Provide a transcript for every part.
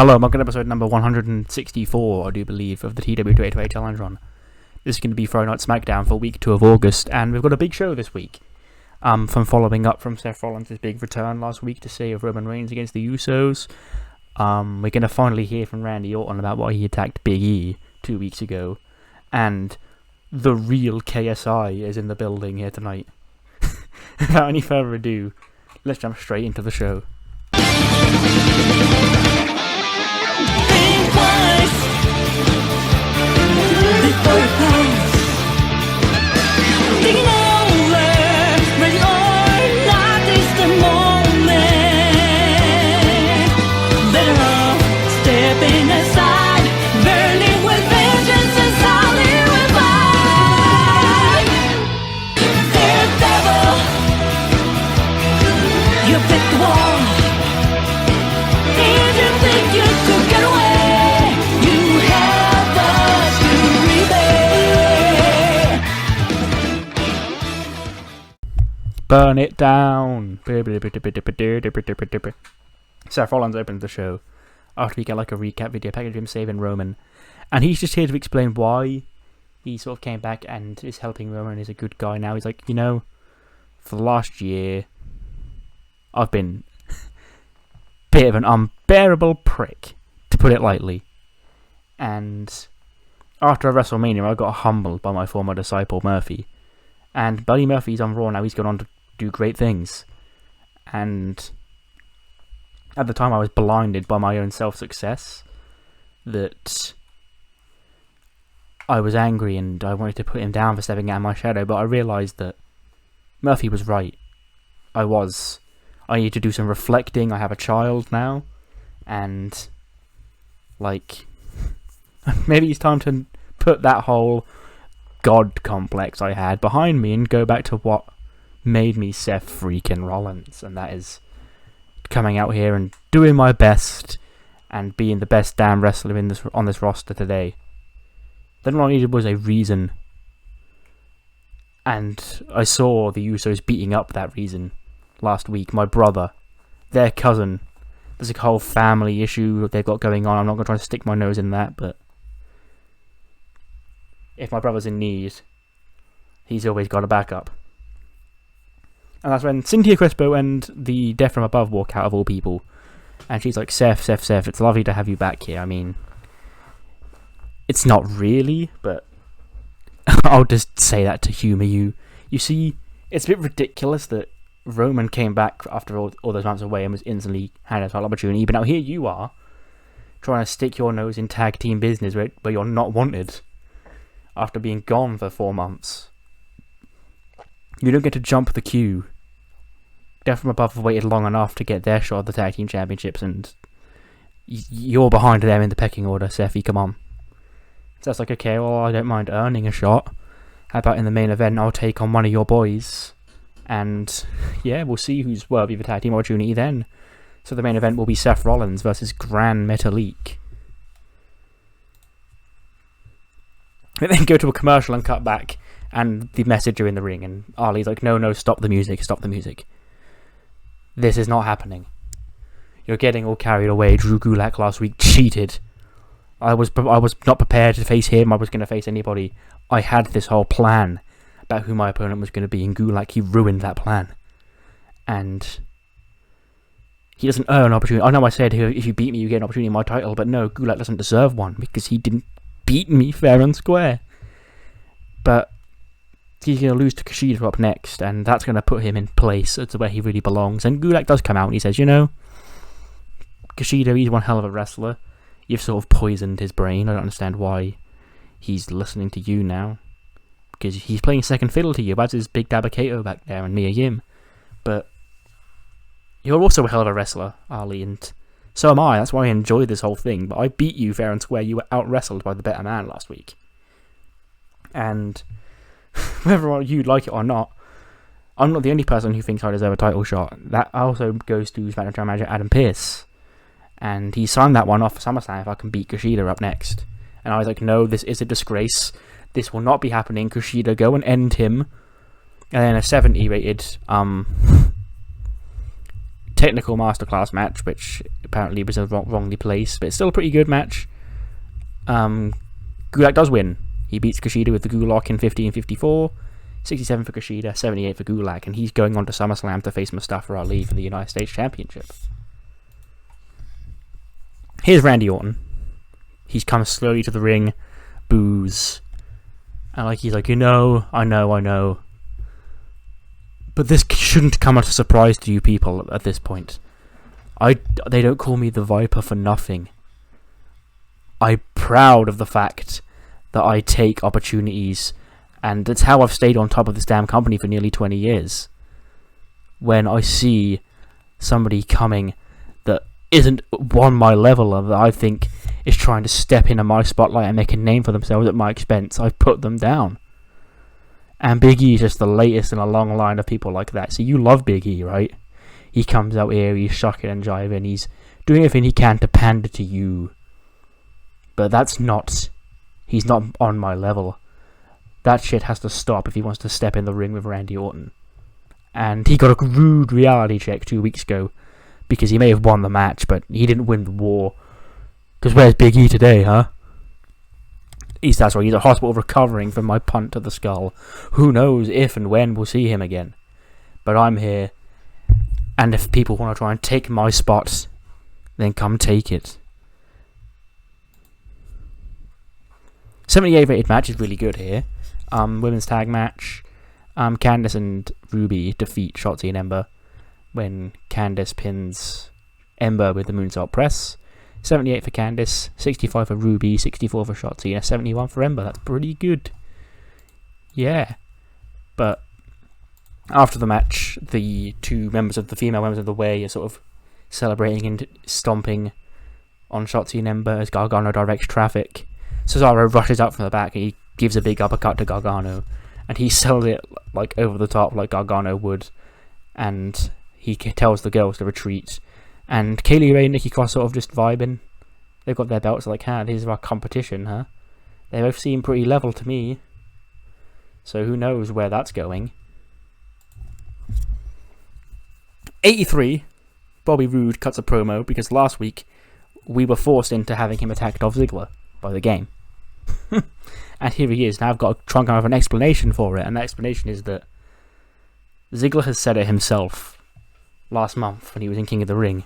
Hello, welcome to episode number 164, I do believe, of the TEW 28 Challenge Run. This is going to be Friday Night SmackDown for week 2 of August, and we've got a big show this week. From following up from Seth Rollins' big return last week to save Roman Reigns against the Usos. We're going to finally hear from Randy Orton about why he attacked Big E 2 weeks ago. And the real KSI is in the building here tonight. Without any further ado, let's jump straight into the show. Burn it down! Seth Rollins opens the show after we get like a recap video package of him saving Roman, and he's just here to explain why he sort of came back and is helping Roman and is a good guy now. He's like, you know, for the last year I've been a bit of an unbearable prick, to put it lightly, and after WrestleMania I got humbled by my former disciple Murphy, and Buddy Murphy's on Raw now. He's gone on to do great things, and at the time I was blinded by my own self-success that I was angry and I wanted to put him down for stepping out of my shadow, but I realised that Murphy was right. I need to do some reflecting. I have a child now, and like maybe it's time to put that whole God complex I had behind me and go back to what made me Seth freaking Rollins, and that is coming out here and doing my best and being the best damn wrestler on this roster today. Then all I needed was a reason, and I saw the Usos beating up that reason last week. My brother, their cousin, there's a whole family issue they've got going on. I'm not going to try to stick my nose in that, but if my brother's in need, he's always got a backup. And that's when Cynthia Crispo and the Death from Above walk out, of all people. And she's like, Seth, it's lovely to have you back here. I mean, it's not really, but I'll just say that to humour you. You see, it's a bit ridiculous that Roman came back after all those months away and was instantly handed a title opportunity, but now here you are, trying to stick your nose in tag team business where you're not wanted after being gone for 4 months. You don't get to jump the queue. Death from Above have waited long enough to get their shot at the tag team championships, and you're behind them in the pecking order, Seffi, come on. So that's like, okay, well, I don't mind earning a shot. How about in the main event, I'll take on one of your boys, and yeah, we'll see who's worthy of a tag team opportunity then. So the main event will be Seth Rollins versus Gran Metalik. We then go to a commercial and cut back, and the message are in the ring, and Ali's like, no, stop the music. This is not happening. You're getting all carried away. Drew Gulak last week cheated. I was not prepared to face him. I was going to face anybody. I had this whole plan about who my opponent was going to be, and Gulak, he ruined that plan. And he doesn't earn an opportunity. I know I said, if you beat me, you get an opportunity in my title, but no, Gulak doesn't deserve one, because he didn't beat me fair and square. But he's going to lose to Kushida up next, and that's going to put him in place to where he really belongs. And Gulak does come out and he says, you know, Kushida, he's one hell of a wrestler. You've sort of poisoned his brain. I don't understand why he's listening to you now, because he's playing second fiddle to you, as is Big Dabba Kato back there and Mia Yim. But you're also a hell of a wrestler, Ali, and so am I. That's why I enjoy this whole thing. But I beat you fair and square. You were out-wrestled by the better man last week. And whether you like it or not, I'm not the only person who thinks I deserve a title shot. That also goes to SmackDown General Manager Adam Pearce. And he signed that one off for SummerSlam if I can beat Kushida up next. And I was like, no, this is a disgrace. This will not be happening. Kushida, go and end him. And then a 70 rated technical masterclass match, which apparently was wrongly placed, but it's still a pretty good match. Gulak does win. He beats Kushida with the Gulak in 15:54, 67 for Kushida, 78 for Gulak, and he's going on to SummerSlam to face Mustafa Ali for the United States Championship. Here's Randy Orton. He's come slowly to the ring, boos, and he's like, I know. But this shouldn't come as a surprise to you people at this point. They don't call me the Viper for nothing. I'm proud of the fact that I take opportunities, and that's how I've stayed on top of this damn company for nearly 20 years. When I see somebody coming that isn't on my level, of that I think is trying to step into my spotlight and make a name for themselves at my expense, I put them down. And Big E is just the latest in a long line of people like that. So you love Big E, right? He comes out here, he's shucking and jiving, he's doing everything he can to pander to you. But he's not on my level. That shit has to stop if he wants to step in the ring with Randy Orton. And he got a rude reality check 2 weeks ago, because he may have won the match, but he didn't win the war. Because where's Big E today, huh? He's at hospital recovering from my punt to the skull. Who knows if and when we'll see him again. But I'm here. And if people want to try and take my spot, then come take it. 78 rated match is really good here. Women's tag match. Candice and Ruby defeat Shotzi and Ember when Candice pins Ember with the moonsault press. 78 for Candice, 65 for Ruby, 64 for Shotzi, and 71 for Ember. That's pretty good. Yeah. But after the match, the two female members of the Way are sort of celebrating and stomping on Shotzi and Ember as Gargano directs traffic. Cesaro rushes out from the back and he gives a big uppercut to Gargano. And he sells it over the top like Gargano would. And he tells the girls to retreat. And Kaylee Ray and Nikki Cross sort of just vibing. They've got their belts this is our competition, huh? They both seem pretty level to me. So who knows where that's going. 83, Bobby Roode cuts a promo because last week we were forced into having him attack Dolph Ziggler by the game. And here he is. Now I've got to try and come up with an explanation for it. And the explanation is that Ziggler has said it himself last month when he was in King of the Ring.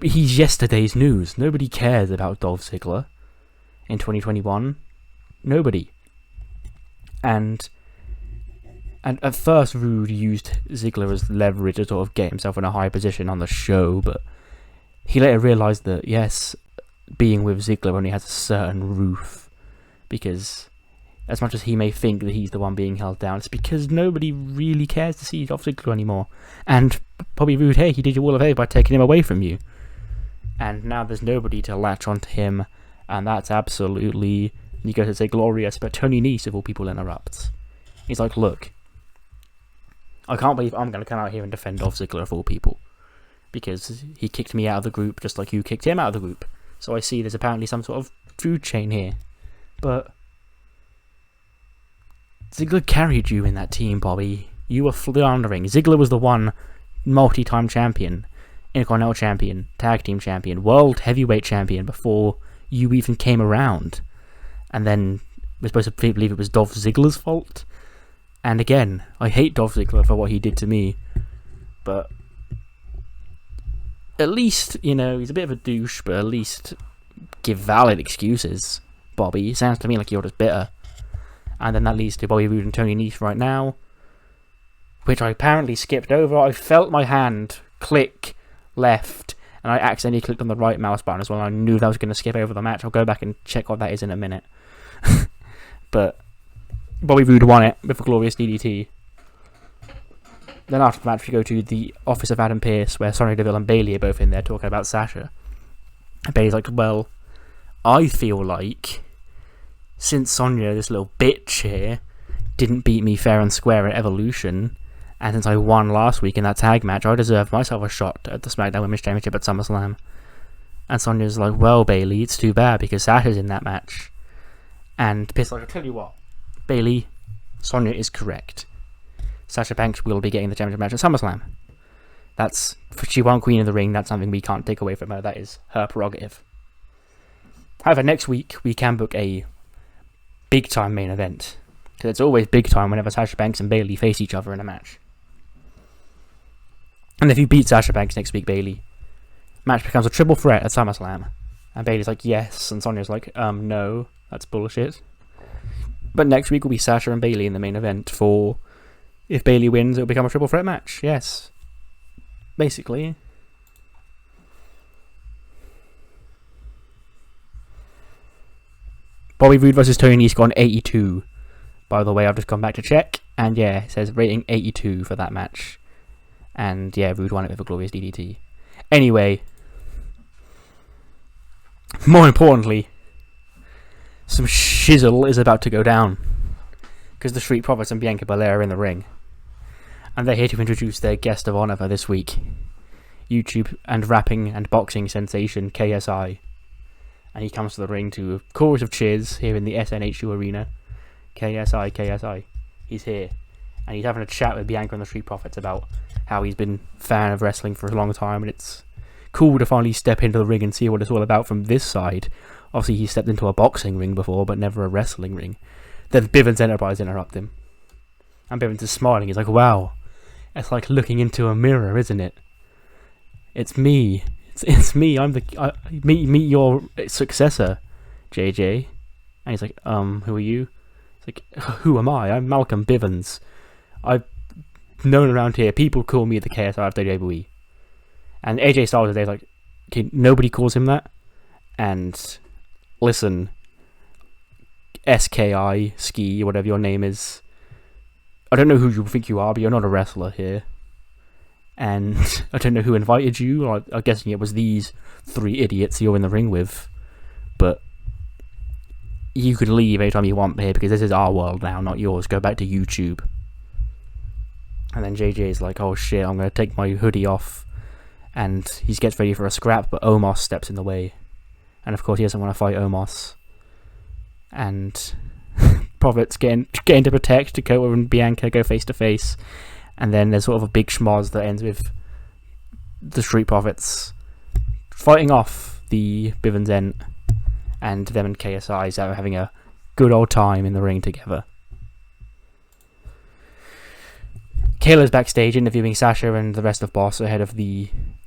He's yesterday's news. Nobody cares about Dolph Ziggler in 2021. Nobody. And at first, Roode used Ziggler as leverage to sort of get himself in a high position on the show, but he later realised that, yes, being with Ziggler only has a certain roof, because as much as he may think that he's the one being held down, it's because nobody really cares to see Dolph Ziggler anymore. And Bobby Roode, hey, he did you all a favour by taking him away from you. And now there's nobody to latch onto him, and that's absolutely, you go to say glorious, but Tony Nese, of all people, interrupts. He's like, look, I can't believe I'm going to come out here and defend Dolph Ziggler of all people, because he kicked me out of the group just like you kicked him out of the group. So I see there's apparently some sort of food chain here. But Ziggler carried you in that team, Bobby. You were floundering. Ziggler was the one multi-time champion, Intercontinental champion, tag team champion, world heavyweight champion before you even came around. And then we're supposed to believe it was Dolph Ziggler's fault. And again, I hate Dolph Ziggler for what he did to me. But at least, he's a bit of a douche, but at least give valid excuses, Bobby. It sounds to me like you're just bitter. And then that leads to Bobby Roode and Tony Nese right now, which I apparently skipped over. I felt my hand click left, and I accidentally clicked on the right mouse button as well. I knew that I was going to skip over the match. I'll go back and check what that is in a minute. But Bobby Roode won it with a glorious DDT. Then after the match, we go to the office of Adam Pearce, where Sonya Deville and Bayley are both in there talking about Sasha. And Bayley's like, well, I feel like since Sonya, this little bitch here, didn't beat me fair and square at Evolution, and since I won last week in that tag match, I deserve myself a shot at the SmackDown Women's Championship at SummerSlam. And Sonya's like, well, Bayley, it's too bad because Sasha's in that match. And Pearce's like, I'll tell you what, Bayley, Sonya is correct. Sasha Banks will be getting the championship match at SummerSlam. She won Queen of the Ring. That's something we can't take away from her. That is her prerogative. However, next week we can book a big time main event, because it's always big time whenever Sasha Banks and Bayley face each other in a match. And if you beat Sasha Banks next week, Bayley, match becomes a triple threat at SummerSlam. And Bayley's like, yes, and Sonya's like, no, that's bullshit. But next week will be Sasha and Bayley in the main event for, if Bayley wins, it'll become a triple threat match. Yes. Basically. Bobby Roode versus Tony's got an 82. By the way, I've just gone back to check, and yeah, it says rating 82 for that match. And yeah, Roode won it with a glorious DDT. Anyway, more importantly, some shizzle is about to go down, because the Street Profits and Bianca Belair are in the ring, and they're here to introduce their guest of honor for this week, YouTube and rapping and boxing sensation KSI. And he comes to the ring to a chorus of cheers here in the SNHU arena. KSI, KSI. He's here. And he's having a chat with Bianca and the Street Profits about how he's been a fan of wrestling for a long time, and it's cool to finally step into the ring and see what it's all about from this side. Obviously, he stepped into a boxing ring before, but never a wrestling ring. Then Bivens Enterprise interrupt him. And Bivens is smiling. He's like, wow, it's like looking into a mirror, isn't it? It's me. It's me. Meet your successor, JJ. And he's like, who are you? It's like, who am I? I'm Malcolm Bivens. I've known around here. People call me the KSI of WWE. And AJ Styles today is like, okay, nobody calls him that. And listen, SKI, Ski, whatever your name is, I don't know who you think you are, but you're not a wrestler here. And I don't know who invited you. I'm guessing it was these three idiots you're in the ring with. But you can leave anytime you want here, because this is our world now, not yours. Go back to YouTube. And then JJ's like, oh shit, I'm going to take my hoodie off. And he gets ready for a scrap, but Omos steps in the way. And of course he doesn't want to fight Omos. And Profits get in to protect. Dakota and Bianca go face to face. And then there's sort of a big schmoz that ends with the Street Profits fighting off the Bivens Ent, and them and KSI are having a good old time in the ring together. Kayla's backstage interviewing Sasha and the rest of Boss ahead of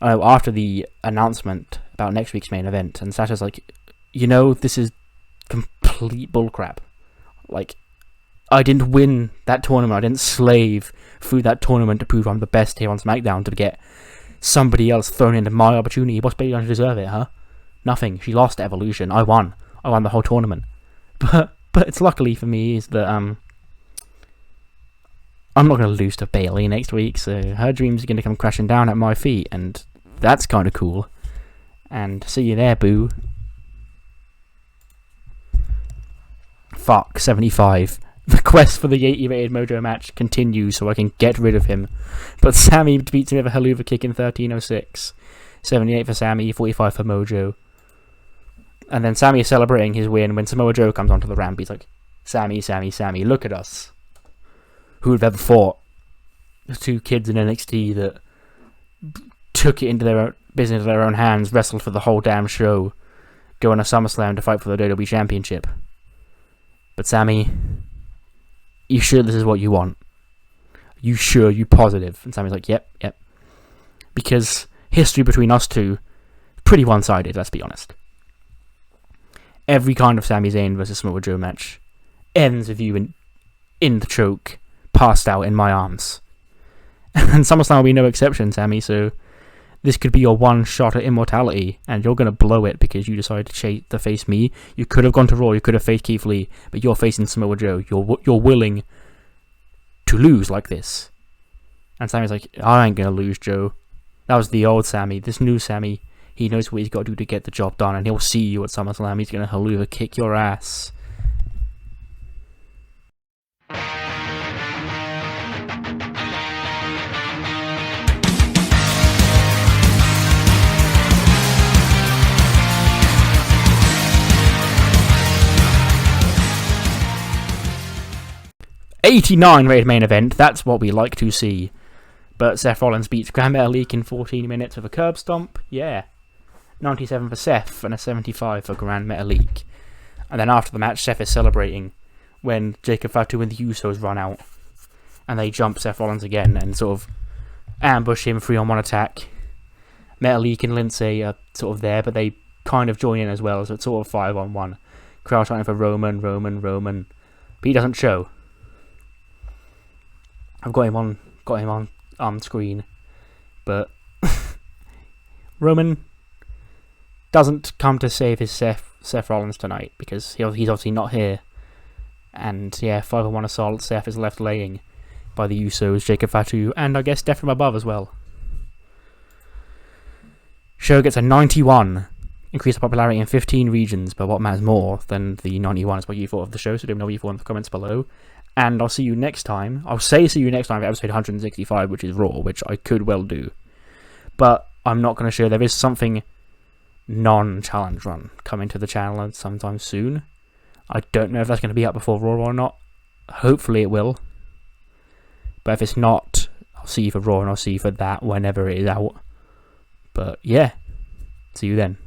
after the announcement about next week's main event, and Sasha's like, this is complete bullcrap. Like, I didn't win that tournament. I didn't slave through that tournament to prove I'm the best here on SmackDown to get somebody else thrown into my opportunity. What's Bayley going to deserve it, huh? Nothing. She lost at Evolution. I won. I won the whole tournament. But it's luckily for me is that I'm not going to lose to Bayley next week, so her dreams are going to come crashing down at my feet, and that's kind of cool. And see you there, boo. Fuck, 75. The quest for the 80-rated Mojo match continues so I can get rid of him. But Sami beats him with a Helluva Kick in 13:06. 78 for Sami, 45 for Mojo. And then Sami is celebrating his win when Samoa Joe comes onto the ramp. He's like, Sami, look at us. Who would have ever thought? The two kids in NXT that took it into their own business in their own hands, wrestled for the whole damn show, go on a SummerSlam to fight for the WWE Championship. But Sami, you sure this is what you want? You sure? You positive? And Sami's like, yep. Because history between us two, pretty one-sided, let's be honest. Every kind of Sami Zayn versus Samoa Joe match ends with you in the choke, passed out in my arms. And SummerSlam will be no exception, Sami, so this could be your one shot at immortality, and you're going to blow it because you decided to face me. You could have gone to Raw, you could have faced Keith Lee, but you're facing Samoa Joe. You're willing to lose like this. And Sami's like, I ain't going to lose, Joe. That was the old Sami. This new Sami, he knows what he's got to do to get the job done, and he'll see you at SummerSlam. He's going to Helluva kick your ass. '89 rated main event. That's what we like to see. But Seth Rollins beats Grand Metalik in 14 minutes with a curb stomp. Yeah. 97 for Seth and a 75 for Grand Metalik. And then after the match, Seth is celebrating when Jacob Fatu and the Usos run out. And they jump Seth Rollins again and sort of ambush him 3-on-1 attack. Metalik and Lince are sort of there, but they kind of join in as well, so it's sort of 5-on-1. Crowd chanting for Roman. But he doesn't show. I've got him on screen. But Roman doesn't come to save his Seth Rollins tonight, because he's obviously not here. And yeah, 5-on-1 assault, Seth is left laying by the Usos, Jacob Fatu, and I guess Death from Above as well. Show gets a 91, increased popularity in 15 regions, but what matters more than the 91 is what you thought of the show, so let me know what you thought in the comments below. And I'll see you next time. I'll say see you next time for episode 165, which is Raw, which I could well do. But I'm not going to show there is something non-challenge run coming to the channel sometime soon. I don't know if that's going to be up before Raw or not. Hopefully it will. But if it's not, I'll see you for Raw and I'll see you for that whenever it is out. But yeah, see you then.